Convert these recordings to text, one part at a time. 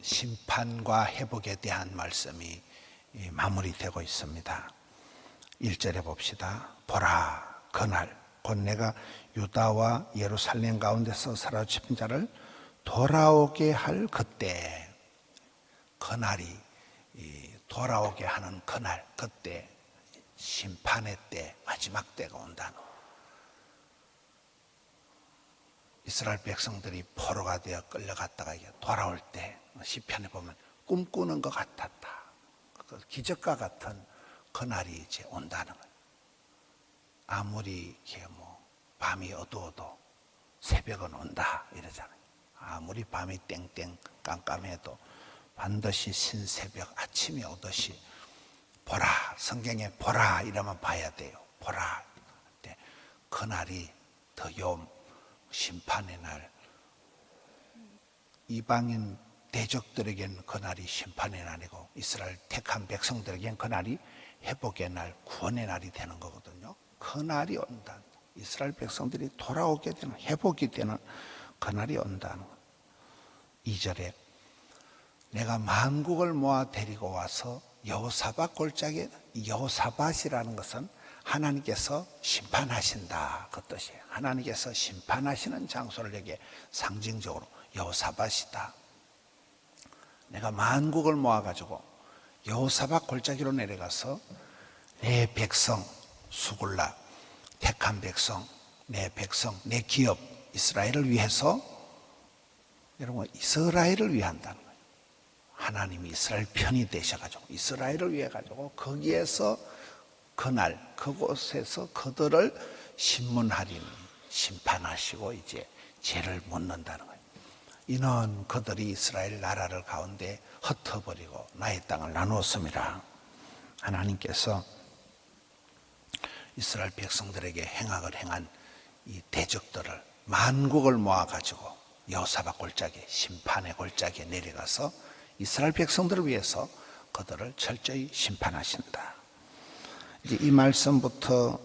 심판과 회복에 대한 말씀이 마무리되고 있습니다. 1절에 봅시다. 보라, 그날 곧 내가 유다와 예루살렘 가운데서 사로잡힌 자를 돌아오게 할 그때, 그날이 돌아오게 하는 그날, 그때 심판의 때, 마지막 때가 온다는, 이스라엘 백성들이 포로가 되어 끌려갔다가 돌아올 때 시편에 보면 꿈꾸는 것 같았다. 기적과 같은 그날이 이제 온다는 거예요. 아무리 이렇게 밤이 어두워도 새벽은 온다 이러잖아요. 아무리 밤이 땡땡 깜깜해도 반드시 신새벽 아침이 오듯이 보라, 성경에 보라 이러면 봐야 돼요. 보라. 그날이 더 심판의 날, 이방인 대적들에겐 그날이 심판의 날이고 이스라엘 택한 백성들에겐 그날이 회복의 날, 구원의 날이 되는 거거든요. 그날이 온다. 이스라엘 백성들이 돌아오게 되는, 회복이 되는 그날이 온다는 것. 2절에 내가 만국을 모아 데리고 와서 여호사밧 골짜기에, 여호사밧이라는 것은 하나님께서 심판하신다 그 뜻이에요. 하나님께서 심판하시는 장소를 여기에 상징적으로 여호사밧이다. 내가 만국을 모아가지고 여호사밧 골짜기로 내려가서 내 백성 수굴라, 택한 백성, 내 백성, 내 기업 이스라엘을 위해서, 여러분 이스라엘을 위한다는 거예요. 하나님이 이스라엘 편이 되셔가지고 이스라엘을 위해 가지고 거기에서 그날 그곳에서 그들을 심문하리니 심판하시고 이제 죄를 묻는다는 거예요. 이는 그들이 이스라엘 나라를 가운데 흩어버리고 나의 땅을 나누었습니다. 하나님께서 이스라엘 백성들에게 행악을 행한 이 대적들을 만국을 모아가지고 여호사밧 골짜기, 심판의 골짜기에 내려가서 이스라엘 백성들을 위해서 그들을 철저히 심판하신다. 이제 이 말씀부터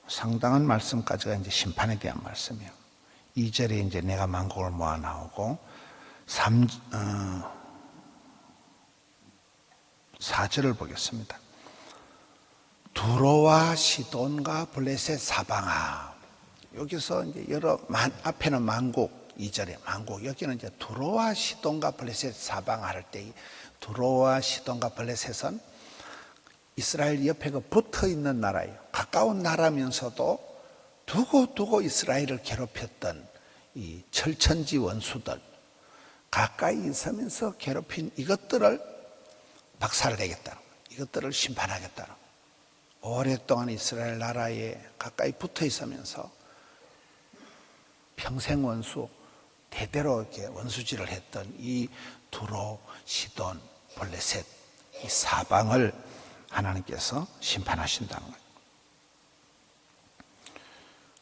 상당한 말씀까지가 이제 심판에 대한 말씀이에요. 2절에 이제 내가 만국을 모아 나오고 4절을 보겠습니다. 두로와 시돈과 블레셋 사방아. 여기서 이제 앞에는 만국, 2절에 만국, 여기는 이제 두로와 시돈과 블레셋 사방아 할 때, 두로와 시돈과 블레셋은 이스라엘 옆에 붙어 있는 나라예요. 가까운 나라면서도 두고 이스라엘을 괴롭혔던 이 철천지 원수들, 가까이 있으면서 괴롭힌 이것들을 박살내겠다는 거예요. 이것들을 심판하겠다는 거예요. 오랫동안 이스라엘 나라에 가까이 붙어 있으면서 평생 원수, 대대로 이렇게 원수질을 했던 이 두로, 시돈, 블레셋 이 사방을 하나님께서 심판하신다는 거예요.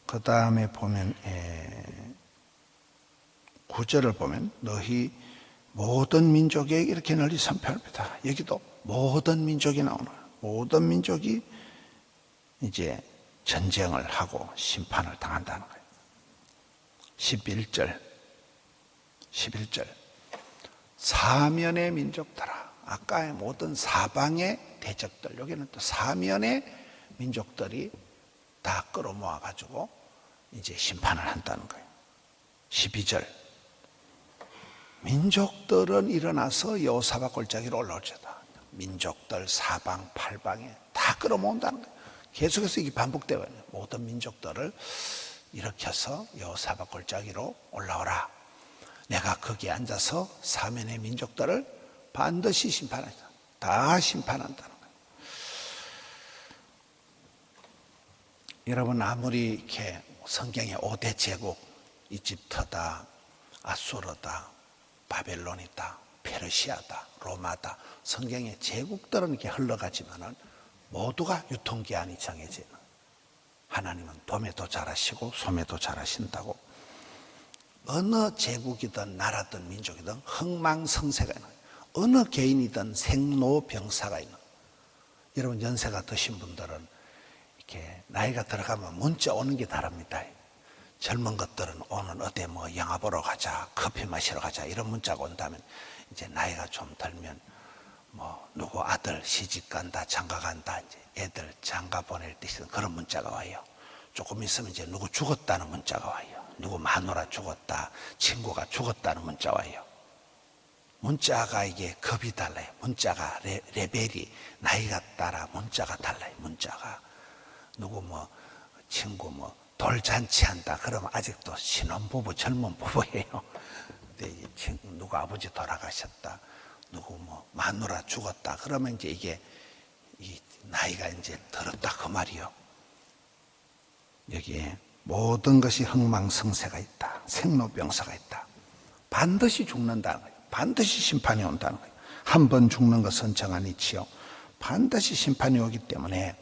그 다음에 보면 9절을 보면 너희 모든 민족에게 이렇게 널리 선포합니다. 여기도 모든 민족이 나오는 거예요. 모든 민족이 이제 전쟁을 하고 심판을 당한다는 거예요. 11절 사면의 민족들아. 아까의 모든 사방의 대적들, 여기는 또 사면의 민족들이 다 끌어모아 가지고 이제 심판을 한다는 거예요. 12절 민족들은 일어나서 여호사밧 골짜기로 올라오리다. 민족들 사방 팔방에 다 끌어모은다는 거예요. 계속해서 이게 반복되고 있는 거예요. 모든 민족들을 일으켜서 여호사밧 골짜기로 올라오라. 내가 거기에 앉아서 사면의 민족들을 반드시 심판한다. 다 심판한다는 거예요. 여러분 아무리 이렇게 성경에 5대 제국, 이집트다, 아수르다, 바벨론이다, 페르시아다, 로마다, 성경의 제국들은 이렇게 흘러가지만은 모두가 유통기한이 정해지는, 하나님은 봄에도 잘하시고 소매도 잘하신다고. 어느 제국이든 나라든 민족이든 흥망성쇠가 있는 거예요. 어느 개인이든 생로병사가 있는 거예요. 여러분 연세가 드신 분들은 이렇게 나이가 들어가면 문자 오는 게 다릅니다. 젊은 것들은 오늘 어디 뭐 영화 보러 가자, 커피 마시러 가자 이런 문자가 온다면 이제 나이가 좀 들면 뭐 누구 아들 시집 간다, 장가 간다, 이제 애들 장가 보낼 때 그런 문자가 와요. 조금 있으면 이제 누구 죽었다는 문자가 와요. 누구 마누라 죽었다, 친구가 죽었다는 문자 와요. 문자가 이게 급이 달라요. 문자가 레벨이 나이가 따라 문자가 달라요. 문자가 누구 뭐 친구 뭐 돌잔치 한다 그러면 아직도 신혼부부 젊은 부부예요. 근데 누구 아버지 돌아가셨다, 누구 뭐 마누라 죽었다 그러면 이제 이게 이 나이가 이제 들었다 그 말이요. 여기에 모든 것이 흥망성쇠가 있다, 생로병사가 있다. 반드시 죽는다는 거예요. 반드시 심판이 온다는 거예요. 한 번 죽는 것은 정한 이치요, 반드시 심판이 오기 때문에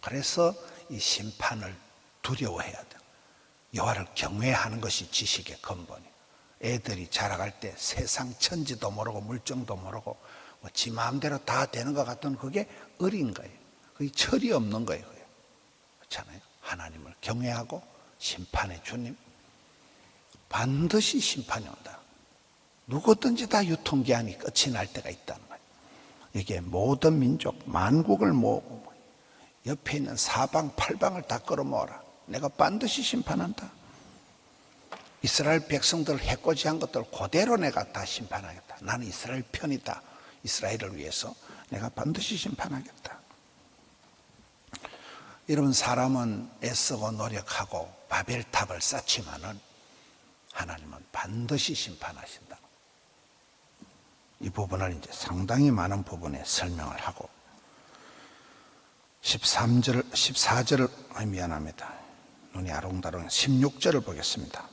그래서 이 심판을 두려워해야 돼요. 여호와를 경외하는 것이 지식의 근본이에요. 애들이 자라갈 때 세상 천지도 모르고 물정도 모르고 뭐 지 마음대로 다 되는 것 같던 그게 어린 거예요. 그게 철이 없는 거예요. 그렇잖아요. 하나님을 경외하고 심판의 주님, 반드시 심판이 온다. 누구든지 다 유통기한이 끝이 날 때가 있다는 거예요. 이게 모든 민족, 만국을 모으고 옆에 있는 사방 팔방을 다 끌어모아라. 내가 반드시 심판한다. 이스라엘 백성들 해코지한 것들 그대로 내가 다 심판하겠다. 나는 이스라엘 편이다. 이스라엘을 위해서 내가 반드시 심판하겠다. 여러분, 사람은 애쓰고 노력하고 바벨탑을 쌓지만은 하나님은 반드시 심판하신다. 이 부분을 이제 상당히 많은 부분에 설명을 하고 14절을 미안합니다. 눈이 아롱다롱 16절을 보겠습니다.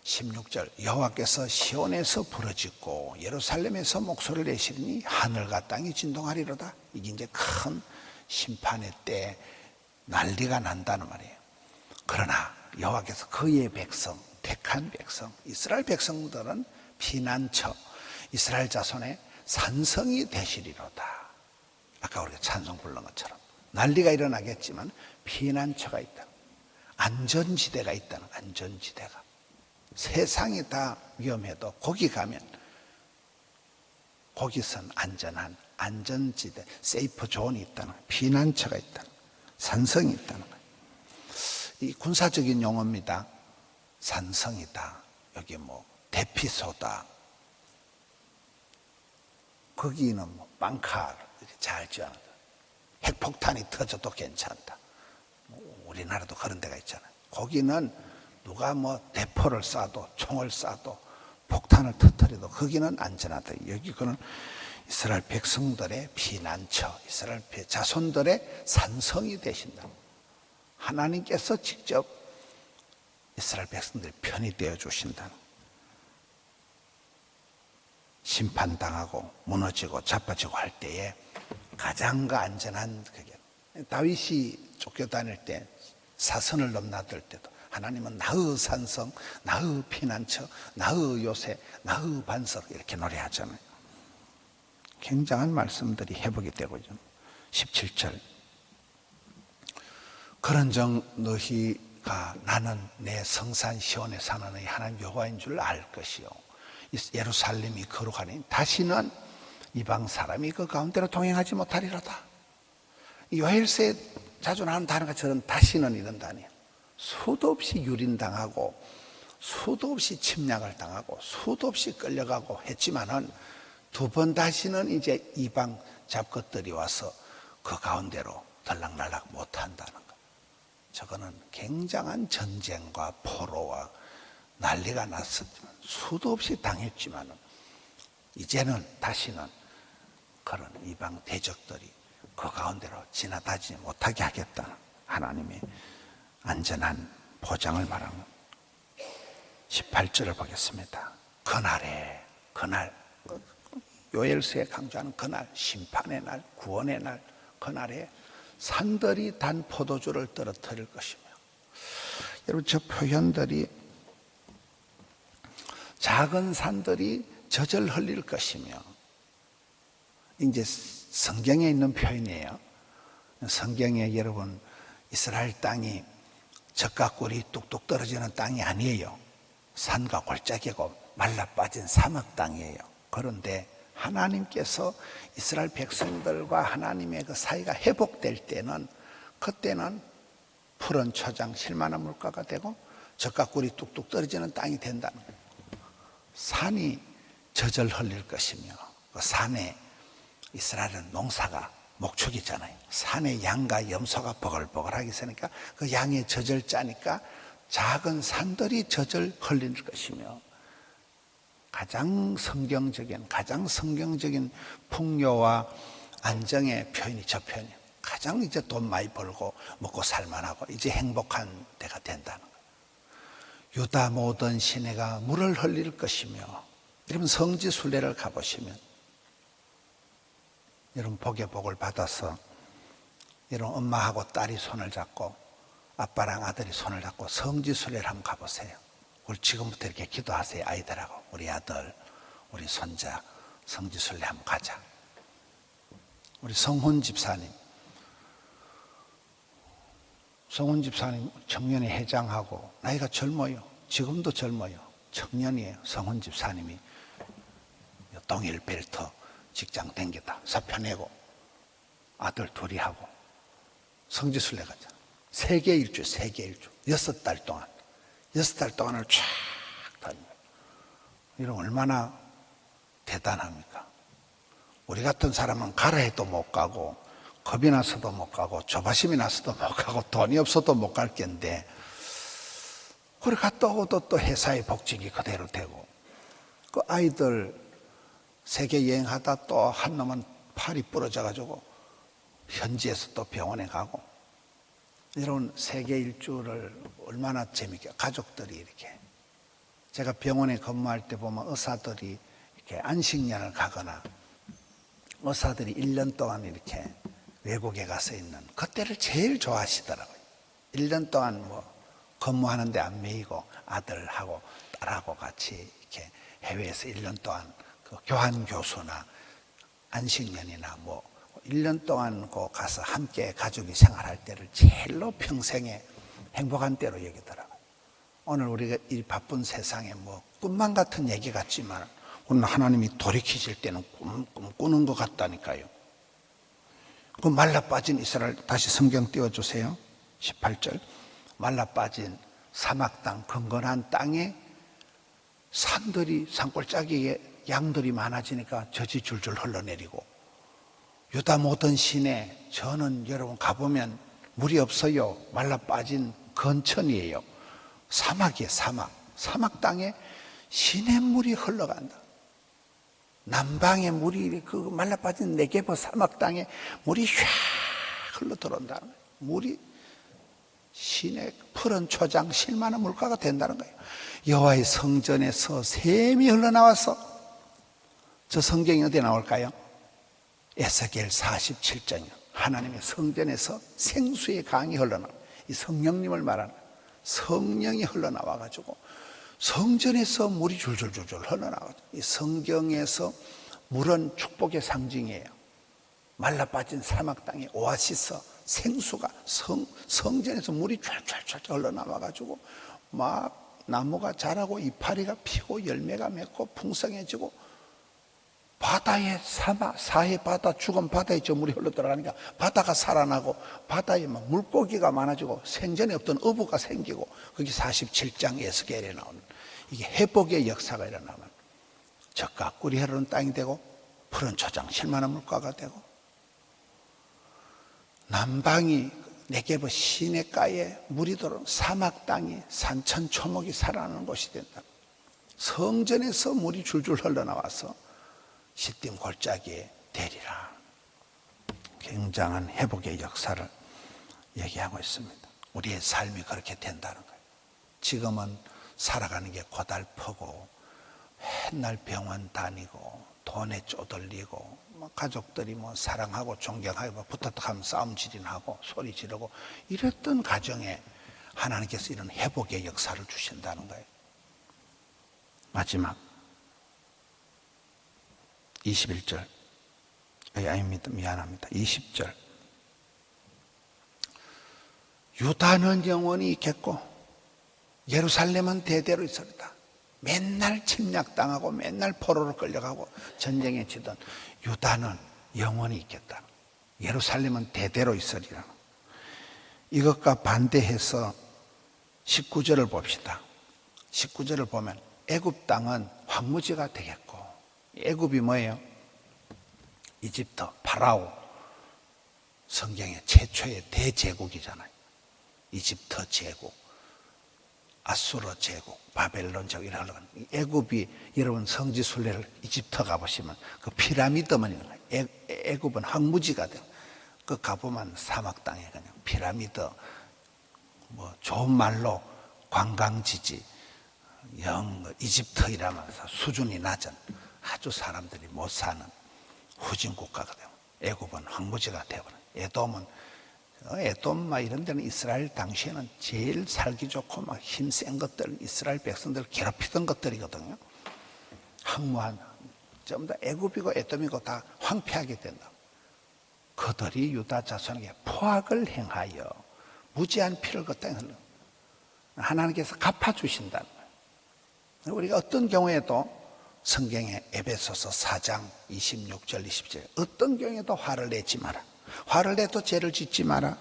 16절 여호와께서 시온에서 부르짖고 예루살렘에서 목소리를 내시리니 하늘과 땅이 진동하리로다. 이게 이제 큰 심판의 때 난리가 난다는 말이에요. 그러나 여호와께서 그의 백성, 택한 백성, 이스라엘 백성들은 피난처, 이스라엘 자손의 산성이 되시리로다. 아까 우리가 찬송 부른 것처럼 난리가 일어나겠지만 피난처가 있다. 안전지대가 있다는, 안전지대가. 세상이 다 위험해도 거기 가면 거기선 안전한 안전지대, 세이프 존이 있다는 거예요. 피난처가 있다는 거예요. 산성이 있다는 거예요. 이 군사적인 용어입니다. 산성이다, 여기 뭐 대피소다, 거기는 뭐 빵카 이렇게 잘 지어놨다. 핵폭탄이 터져도 괜찮다. 우리나라도 그런 데가 있잖아요. 거기는 누가 뭐 대포를 쏴도 총을 쏴도 폭탄을 터뜨려도 거기는 안전하다. 여기 그는 이스라엘 백성들의 피난처, 이스라엘 자손들의 산성이 되신다. 하나님께서 직접 이스라엘 백성들 편이 되어 주신다. 심판당하고 무너지고 자빠지고 할 때에 가장 안전한 그게, 다윗이 쫓겨다닐 때 사선을 넘나들 때도 하나님은 나의 산성, 나의 피난처, 나의 요새, 나의 반석 이렇게 노래하잖아요. 굉장한 말씀들이 회복이 되고 있죠. 17절 그런즉 너희가 나는 내 성산 시온에 사는 너희 하나님 여호와인 줄 알 것이요 예루살렘이 거룩하니 다시는 이방 사람이 그 가운데로 동행하지 못하리로다. 요엘서에 자주 나오는 단어가 저는 다시는 이런 단어예요. 수도 없이 유린당하고 수도 없이 침략을 당하고 수도 없이 끌려가고 했지만은 두 번 다시는 이제 이방 잡것들이 와서 그 가운데로 들락날락 못한다는 것. 저거는 굉장한 전쟁과 포로와 난리가 났었지만 수도 없이 당했지만은 이제는 다시는 그런 이방 대적들이 그 가운데로 지나다니지 못하게 하겠다는 하나님의 안전한 보장을 말하는 18절을 보겠습니다. 그날에, 그날, 요엘서에 강조하는 그날, 심판의 날, 구원의 날, 그날에 산들이 단 포도주를 떨어뜨릴 것이며, 여러분 저 표현들이 작은 산들이 젖을 흘릴 것이며, 이제 성경에 있는 표현이에요. 성경에 여러분 이스라엘 땅이 젖과 꿀이 뚝뚝 떨어지는 땅이 아니에요. 산과 골짜기고 말라 빠진 사막 땅이에요. 그런데 하나님께서 이스라엘 백성들과 하나님의 그 사이가 회복될 때는, 그때는 푸른 초장 실만한 물가가 되고 젖과 꿀이 뚝뚝 떨어지는 땅이 된다는 거예요. 산이 젖을 흘릴 것이며, 그 산에 이스라엘은 농사가 목축이잖아요. 산에 양과 염소가 버글버글하게 있으니까 그 양의 젖을 짜니까 작은 산들이 젖을 흘릴 것이며, 가장 성경적인 풍요와 안정의 표현이 저 표현이에요. 가장 이제 돈 많이 벌고 먹고 살만하고 이제 행복한 때가 된다는 거예요. 유다 모든 시내가 물을 흘릴 것이며, 여러분 성지순례를 가보시면 여러분 복의 복을 받아서 여러분 엄마하고 딸이 손을 잡고 아빠랑 아들이 손을 잡고 성지순례를 한번 가보세요. 우리 지금부터 이렇게 기도하세요. 아이들하고 우리 아들, 우리 손자 성지순례 한번 가자. 우리 성훈 집사님 청년회 회장하고 나이가 젊어요. 지금도 젊어요. 청년이에요. 성훈 집사님이 동일 벨트 직장 댕기다 사표 내고 아들 둘이 하고 성지순례 가자. 세계 일주 6달 동안을 쫙 다녀요. 이런 얼마나 대단합니까? 우리 같은 사람은 가라 해도 못 가고 겁이 나서도 못 가고 조바심이 나서도 못 가고 돈이 없어도 못 갈 텐데, 그래 갔다 오도 또 회사의 복직이 그대로 되고, 그 아이들 세계 여행하다 또 한 놈은 팔이 부러져 가지고 현지에서 또 병원에 가고, 이런 세계 일주를 얼마나 재밌게 가족들이 이렇게, 제가 병원에 근무할 때 보면 의사들이 이렇게 안식년을 가거나 의사들이 1년 동안 이렇게 외국에 가서 있는 그때를 제일 좋아하시더라고요. 1년 동안 뭐 근무하는데 안 매이고 아들하고 딸하고 같이 이렇게 해외에서 1년 동안 그 교환 교수나 안식년이나 뭐 1년 동안 그 가서 함께 가족이 생활할 때를 제일로 평생에 행복한 때로 여기더라고요. 오늘 우리가 이 바쁜 세상에 뭐 꿈만 같은 얘기 같지만 오늘 하나님이 돌이키실 때는 꿈 꾸는 것 같다니까요. 그 말라빠진 이스라엘, 다시 성경 띄워주세요. 18절. 말라빠진 사막 땅, 건건한 땅에 산골짜기에 양들이 많아지니까 젖이 줄줄 흘러내리고, 유다 모든 시내, 저는 여러분 가보면 물이 없어요. 말라빠진 건천이에요. 사막이에요. 사막 땅에 시냇물이 흘러간다. 남방의 물이 그 말라빠진 네게버 사막 땅에 물이 쫙 흘러 들어온다는 거예요. 물이 시내 푸른 초장 실만한 물가가 된다는 거예요. 여호와의 성전에서 샘이 흘러나와서, 저 성경이 어디 나올까요? 에스겔 47장이요. 하나님의 성전에서 생수의 강이 흘러나와, 이 성령님을 말하는 거예요. 성령이 흘러나와 가지고 성전에서 물이 줄줄줄줄 흘러나와요. 이 성경에서 물은 축복의 상징이에요. 말라빠진 사막 땅에 오아시스, 생수가 성전에서 물이 쫙쫙쫙 흘러나와 가지고 막 나무가 자라고 이파리가 피고 열매가 맺고 풍성해지고, 바다에 사해 바다, 죽은 바다에 저 물이 흘러 들어가니까 바다가 살아나고 바다에 막 물고기가 많아지고 생전에 없던 어부가 생기고, 그게 47장 에스겔에 나오는 이게 회복의 역사가 일어나면 젖과 꿀이 흐르는 땅이 되고 푸른 초장 실만한 물가가 되고, 남방이 네게브 시내가에 물이 들어오는 사막 땅이 산천초목이 살아나는 곳이 된다. 성전에서 물이 줄줄 흘러나와서 시딤 골짜기에 되리라. 굉장한 회복의 역사를 얘기하고 있습니다. 우리의 삶이 그렇게 된다는 거예요. 지금은 살아가는 게 고달프고 맨날 병원 다니고 돈에 쪼들리고 가족들이 뭐 사랑하고 존경하고 부탁하면 싸움질이하고 소리 지르고 이랬던 가정에 하나님께서 이런 회복의 역사를 주신다는 거예요. 마지막 21절. 아닙니다. 미안합니다. 20절. 유다는 영원히 있겠고 예루살렘은 대대로 있으리다. 맨날 침략당하고 맨날 포로로 끌려가고 전쟁에 지던 유다는 영원히 있겠다. 예루살렘은 대대로 있으리라. 이것과 반대해서 19절을 봅시다. 19절을 보면 애굽 땅은 황무지가 되겠고, 애굽이 뭐예요? 이집트, 파라오, 성경의 최초의 대제국이잖아요. 이집트 제국, 아수르 제국, 바벨론 제국 이런 거. 애굽이 여러분 성지순례를 이집트 가보시면 그 피라미드만 애굽은 황무지가 돼요. 그 가보면 사막 땅에 그냥 피라미드, 뭐 좋은 말로 관광지지, 영 이집트 이라면서 수준이 낮은 아주 사람들이 못 사는 후진 국가가 되고, 애굽은 황무지가 되고, 에돔 막 이런 데는 이스라엘 당시에는 제일 살기 좋고 막 힘센 것들, 이스라엘 백성들을 괴롭히던 것들이거든요. 항무한 전부 다 애굽이고 에돔이고 다 황폐하게 된다. 그들이 유다 자손에게 포악을 행하여 무지한 피를 그 땅에 흘려 하나님께서 갚아주신다는 거예요. 우리가 어떤 경우에도 성경의 에베소서 4장 26절 27절 어떤 경우에도 화를 내지 마라. 화를 내도 죄를 짓지 마라.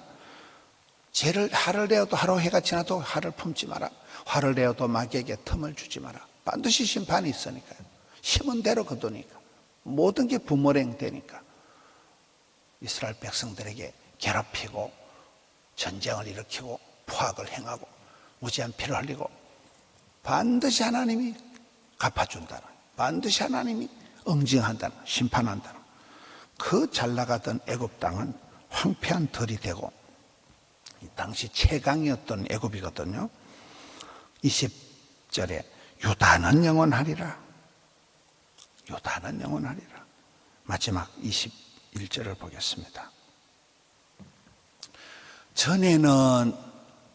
화를 내어도 하루 해가 지나도 화를 품지 마라. 화를 내어도 마귀에게 틈을 주지 마라. 반드시 심판이 있으니까요. 심은 대로 거두니까. 모든 게 부모랭 되니까. 이스라엘 백성들에게 괴롭히고 전쟁을 일으키고 포악을 행하고 무지한 피를 흘리고 반드시 하나님이 갚아준다는, 반드시 하나님이 응징한다는, 심판한다는. 그 잘나가던 애굽 땅은 황폐한 들이 되고, 이 당시 최강이었던 애굽이거든요. 20절에 유다는 영원하리라. 유다는 영원하리라. 마지막 21절을 보겠습니다. 전에는,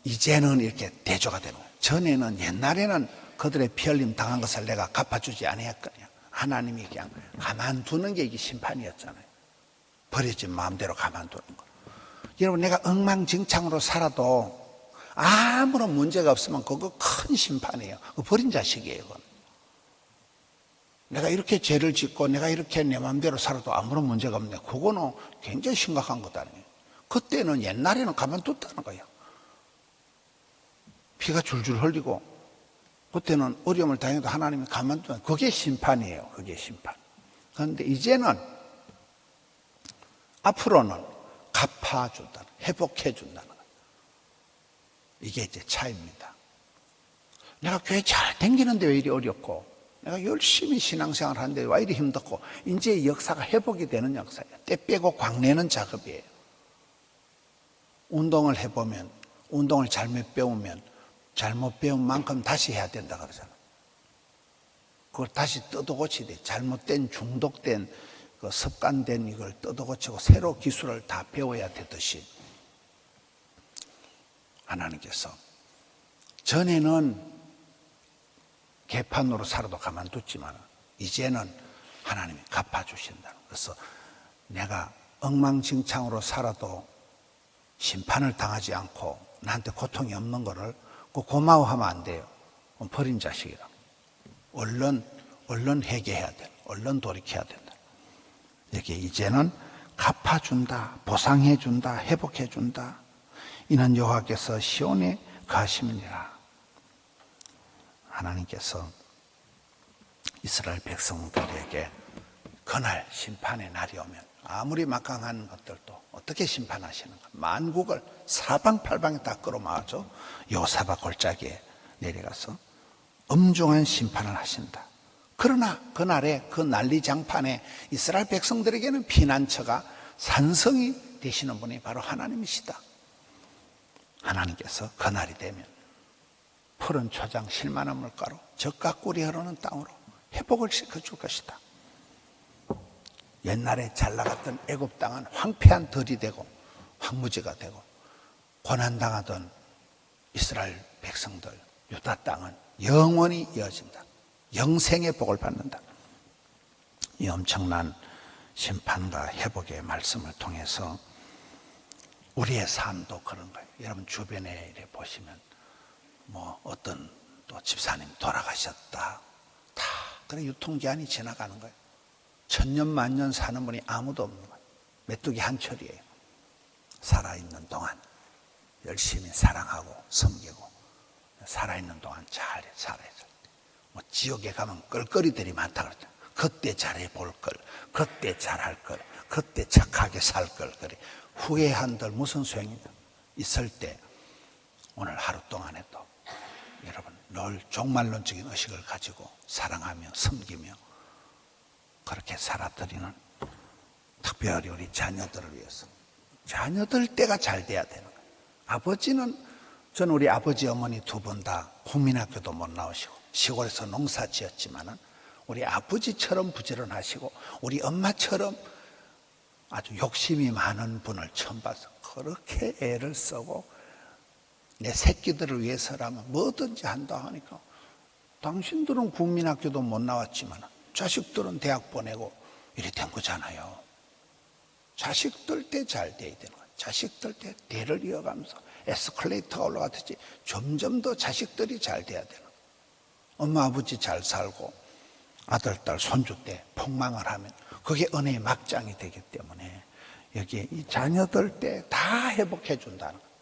이제는 이렇게 대조가 되는 거예요. 전에는, 옛날에는 그들의 피 흘림 당한 것을 내가 갚아주지 아니했거든요. 하나님이 그냥 가만두는 게 이게 심판이었잖아요. 버려진 마음대로 가만두는 거. 여러분, 내가 엉망진창으로 살아도 아무런 문제가 없으면 그거 큰 심판이에요. 그거 버린 자식이에요. 그건. 내가 이렇게 죄를 짓고 내가 이렇게 내 마음대로 살아도 아무런 문제가 없네. 그거는 굉장히 심각한 것 아니에요. 그때는, 옛날에는 가만뒀다는 거예요. 피가 줄줄 흘리고 그때는 어려움을 당해도 하나님이 가만두는, 그게 심판이에요. 그게 심판. 그런데 이제는, 앞으로는 갚아준다는, 회복해준다는 거예요. 이게 이제 차이입니다. 내가 교회 잘 다니는데 왜 이리 어렵고, 내가 열심히 신앙생활 하는데 왜 이리 힘들고, 이제 역사가 회복이 되는 역사예요. 때 빼고 광내는 작업이에요. 운동을 해보면, 운동을 잘못 배우면 잘못 배운 만큼 다시 해야 된다 그러잖아. 그걸 다시 뜯어고치야 돼. 잘못된, 중독된, 그 습관된 이걸 뜯어고치고 새로 기술을 다 배워야 되듯이, 하나님께서 전에는 개판으로 살아도 가만뒀지만 이제는 하나님이 갚아주신다. 그래서 내가 엉망진창으로 살아도 심판을 당하지 않고 나한테 고통이 없는 거를 고마워하면 안 돼요. 버린 자식이라. 얼른 회개해야 돼. 얼른 돌이켜야 된다. 이렇게 이제는 갚아준다, 보상해준다, 회복해준다. 이는 여호와께서 시온에 거하심이니라. 하나님께서 이스라엘 백성들에게 그날 심판의 날이 오면 아무리 막강한 것들도 어떻게 심판하시는가. 만국을 사방팔방에 다 끌어모아서 요사박 골짜기에 내려가서 엄중한 심판을 하신다. 그러나 그날에, 그 난리장판에 이스라엘 백성들에게는 피난처가 산성이 되시는 분이 바로 하나님이시다. 하나님께서 그날이 되면 푸른 초장 실만한 물가로 젖과 꿀이 흐르는 땅으로 회복을 시켜줄 것이다. 옛날에 잘 나갔던 애굽 땅은 황폐한 들이 되고 황무지가 되고, 고난당하던 이스라엘 백성들, 유다 땅은 영원히 이어진다. 영생의 복을 받는다. 이 엄청난 심판과 회복의 말씀을 통해서 우리의 삶도 그런 거예요. 여러분 주변에 이렇게 보시면 뭐 어떤 또 집사님 돌아가셨다. 다 그런 유통기한이 지나가는 거예요. 천년 만년 사는 분이 아무도 없는 거예요. 메뚜기 한 철이에요. 살아있는 동안 열심히 사랑하고 섬기고 살아있는 동안 잘 살아야 돼. 뭐 지옥에 가면 끌거리들이 많다 그러죠. 그때 잘해볼 걸, 그때 잘할 걸, 그때 착하게 살 걸. 그래. 후회한들 무슨 소용이 있을 때 오늘 하루 동안에도 여러분 늘 종말론적인 의식을 가지고 사랑하며 섬기며 그렇게 살아드리는, 특별히 우리 자녀들을 위해서, 자녀들 때가 잘 돼야 되는 거예요. 아버지는, 저는 우리 아버지 어머니 두 분 다 국민학교도 못 나오시고 시골에서 농사 지었지만은 우리 아버지처럼 부지런하시고 우리 엄마처럼 아주 욕심이 많은 분을 처음 봐서 그렇게 애를 쓰고 내 새끼들을 위해서라면 뭐든지 한다 하니까, 당신들은 국민학교도 못 나왔지만 자식들은 대학 보내고 이래 된 거잖아요. 자식들 때 잘 돼야 되는 거예요. 자식들 때 대를 이어가면서 에스컬레이터가 올라가듯이 점점 더 자식들이 잘 돼야 되는 거예요. 엄마 아버지 잘 살고 아들 딸 손주 때 폭망을 하면 그게 은혜의 막장이 되기 때문에 여기에 이 자녀들 때 다 회복해 준다는 거예요.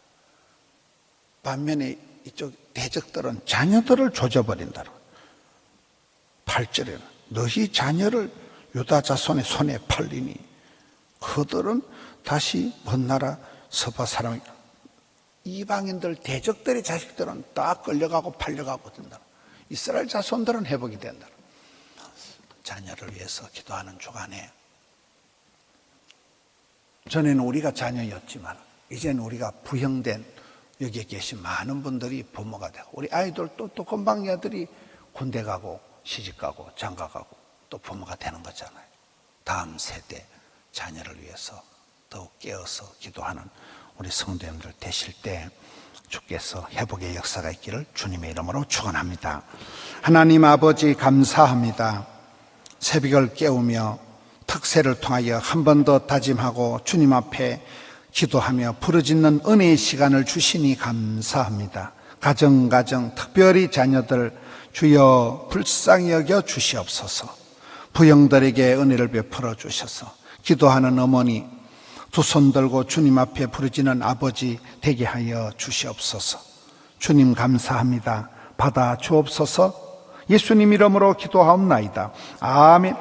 반면에 이쪽 대적들은 자녀들을 조져버린다는 거예요. 8절에는 너희 자녀를 유다 자손의 손에 팔리니 그들은 다시 먼 나라 서바 사람이, 이방인들 대적들의 자식들은 다 끌려가고 팔려가고 된다. 이스라엘 자손들은 회복이 된다. 자녀를 위해서 기도하는 주간에, 전에는 우리가 자녀였지만 이제는 우리가 부형된 여기에 계신 많은 분들이 부모가 되고, 우리 아이들도 또 금방 애들이 군대 가고 시집 가고 장가 가고 또 부모가 되는 거잖아요. 다음 세대 자녀를 위해서 더욱 깨어서 기도하는 우리 성도님들 되실 때 주께서 회복의 역사가 있기를 주님의 이름으로 축원합니다. 하나님 아버지 감사합니다. 새벽을 깨우며 특세를 통하여 한 번 더 다짐하고 주님 앞에 기도하며 부르짖는 은혜의 시간을 주시니 감사합니다. 가정 특별히 자녀들 주여 불쌍히 여겨 주시옵소서. 부형들에게 은혜를 베풀어 주셔서 기도하는 어머니, 두 손 들고 주님 앞에 부르짖는 아버지 되게 하여 주시옵소서. 주님 감사합니다. 받아 주옵소서. 예수님 이름으로 기도하옵나이다. 아멘.